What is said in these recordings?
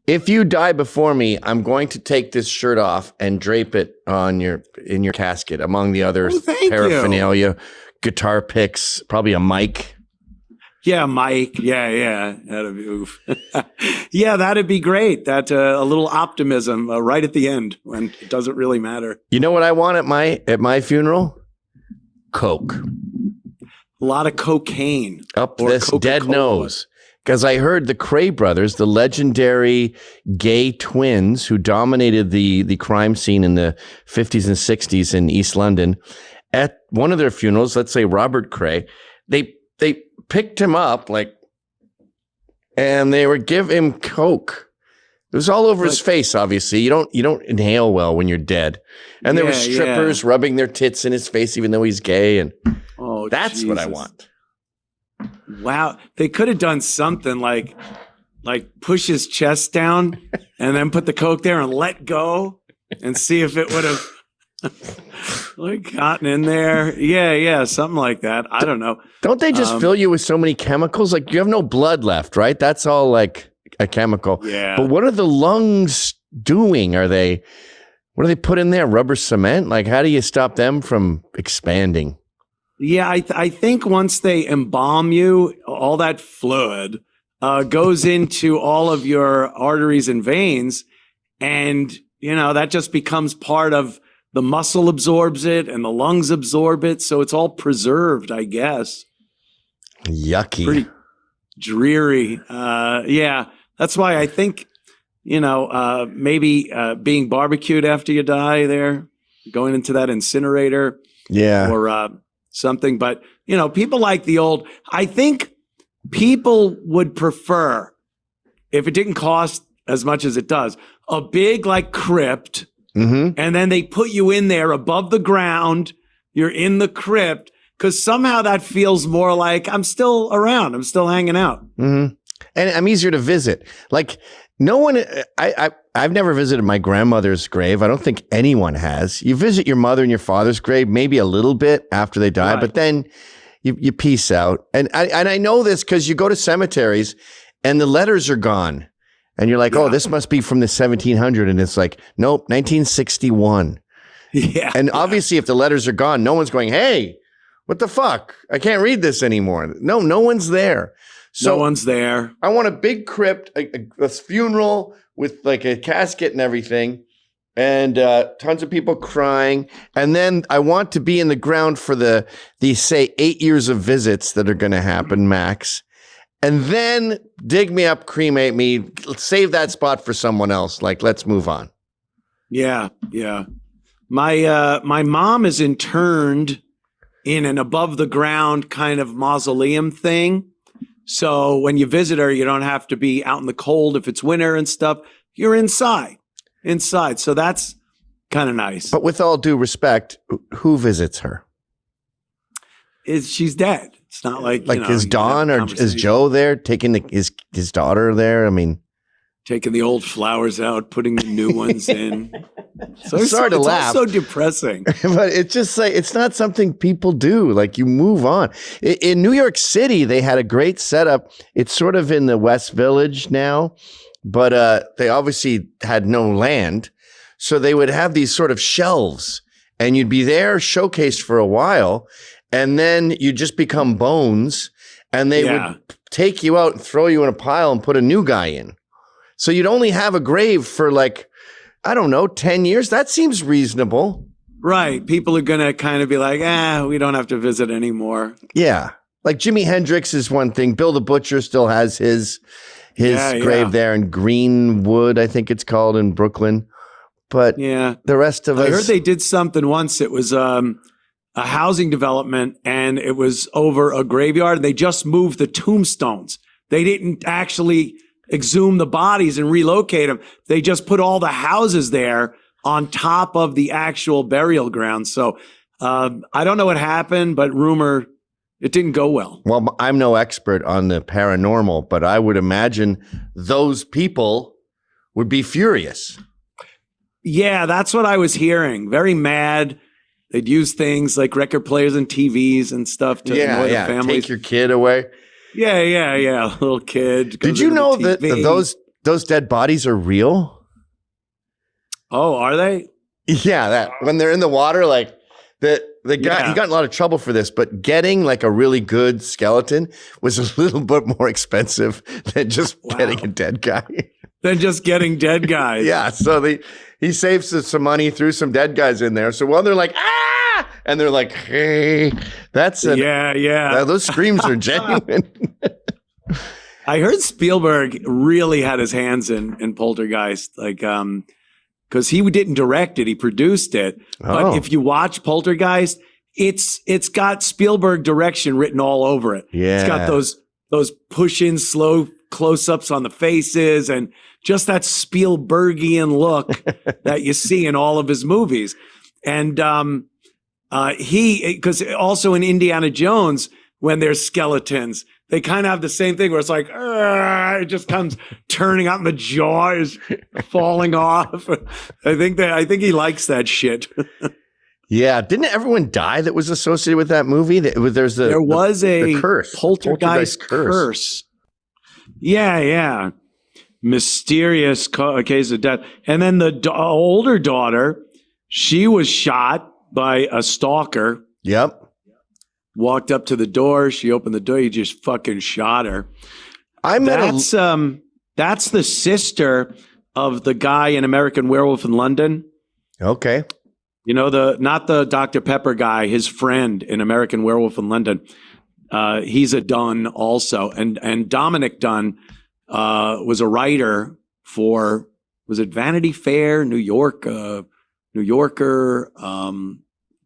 If you die before me, I'm going to take this shirt off and drape it in your casket among the other paraphernalia, guitar picks, probably a mic. Yeah, Mike. Yeah. That'd be oof. Yeah, that'd be great. That a little optimism right at the end when it doesn't really matter. You know what I want at my funeral? Coke. A lot of cocaine. Up this Coca-Cola. Dead nose. Because I heard the Cray brothers, the legendary gay twins who dominated the crime scene in the 50s and 60s in East London, at one of their funerals, let's say Robert Cray, they picked him up and they would give him Coke. It was all over his face, obviously. You don't inhale well when you're dead. And there were strippers rubbing their tits in his face, even though he's gay. And that's what I want. Wow. They could have done something like push his chest down and then put the Coke there and let go and see if it would have gotten in there. Yeah, something like that. I don't know. Don't they just fill you with so many chemicals? Like you have no blood left, right? That's all like a chemical. Yeah. But what are the lungs doing? What do they put in there? Rubber cement? Like how do you stop them from expanding? Yeah, I think once they embalm you, all that fluid goes into all of your arteries and veins, and that just becomes part of the muscle absorbs it and the lungs absorb it, so it's all preserved, I guess. Yucky. Pretty dreary. Yeah, that's why I think maybe being barbecued after you die there, going into that incinerator. Yeah. Or something, but people like the old. I think people would prefer, if it didn't cost as much as it does, a big crypt, and then they put you in there above the ground. You're in the crypt because somehow that feels more like I'm still around. I'm still hanging out, and I'm easier to visit. Like no one. I've never visited my grandmother's grave. I don't think anyone has. You visit your mother and your father's grave maybe a little bit after they die, but then you peace out. And I know this because you go to cemeteries and the letters are gone. And you're like, oh, this must be from the 1700s. And it's like, nope, 1961. Yeah. And obviously if the letters are gone, no one's going, hey, what the fuck? I can't read this anymore. No one's there. So no one's there. I want a big crypt, a funeral with a casket and everything, and tons of people crying. And then I want to be in the ground for these, say, 8 years of visits that are going to happen, max. And then dig me up, cremate me, save that spot for someone else. Let's move on. Yeah. My mom is interned in an above the ground kind of mausoleum thing. So when you visit her, you don't have to be out in the cold if it's winter and stuff. You're inside. So that's kind of nice. But with all due respect, who visits her? She's dead. It's not like is Dawn or is Joe there taking his daughter there? I mean, taking the old flowers out, putting the new ones in. So sorry to laugh. It's so depressing. But it's just it's not something people do. You move on. In New York City, they had a great setup. It's sort of in the West Village now, but they obviously had no land. So they would have these sort of shelves and you'd be there showcased for a while. And then you just become bones and they would take you out and throw you in a pile and put a new guy in. So you'd only have a grave for 10 years. That seems reasonable. Right. People are going to kind of be like, we don't have to visit anymore. Yeah. Like Jimi Hendrix is one thing. Bill the Butcher still has his grave there in Greenwood, I think it's called, in Brooklyn. But the rest of us. I heard they did something once. It was a housing development and it was over a graveyard. They just moved the tombstones. They didn't actually exhume the bodies and relocate them. They just put all the houses there on top of the actual burial ground. So I don't know what happened, but rumor it didn't go well. Well, I'm no expert on the paranormal, but I would imagine those people would be furious. Yeah, that's what I was hearing. Very mad. They'd use things like record players and TVs and stuff to annoy the families. Take your kid away. Yeah. Little kid. Did you know that those dead bodies are real? Oh, are they? Yeah, that when they're in the water, like the guy, he got in a lot of trouble for this, but getting like a really good skeleton was a little bit more expensive than just getting a dead guy. Than just getting dead guys. Yeah, so he saves some money, threw some dead guys in there. So when they're like, ah, and they're like, hey, those screams are genuine. I heard Spielberg really had his hands in Poltergeist, like, because he didn't direct it, he produced it. But if you watch Poltergeist, it's got Spielberg direction written all over it. Yeah, it's got those push-in slow close-ups on the faces and just that Spielbergian look that you see in all of his movies. And because also in Indiana Jones, when there's skeletons, they kind of have the same thing where it's like, it just comes turning out and the jaw is falling off. I think he likes that shit. Yeah. Didn't everyone die that was associated with that movie? There was a curse. Poltergeist curse. Yeah. Mysterious case of death. And then the older daughter, she was shot by a stalker. Yep. Walked up to the door. She opened the door. He just fucking shot her. That's the sister of the guy in American Werewolf in London. Okay. You know, not the Dr. Pepper guy, his friend in American Werewolf in London. He's a Dunn also. And Dominic Dunn was a writer for, was it Vanity Fair, New Yorker,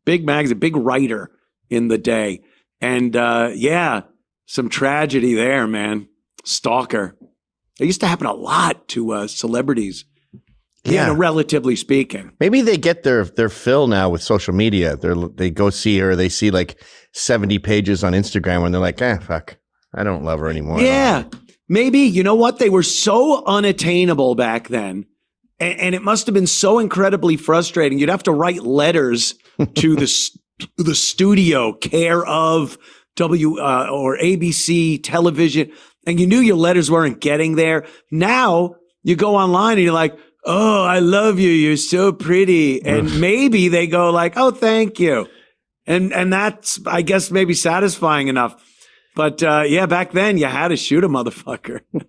big magazine, big writer in the day. And some tragedy there, man. Stalker. It used to happen a lot to celebrities. Yeah, relatively speaking. Maybe they get their fill now with social media. They go see her. They see like 70 pages on Instagram and they're like, fuck, I don't love her anymore. Yeah, maybe. You know what? They were so unattainable back then. And it must have been so incredibly frustrating. You'd have to write letters to the studio, care of or ABC television. And you knew your letters weren't getting there. Now you go online and you're like, oh, I love you. You're so pretty. And maybe they go like, oh, thank you. And that's, I guess, maybe satisfying enough. But back then you had to shoot a motherfucker.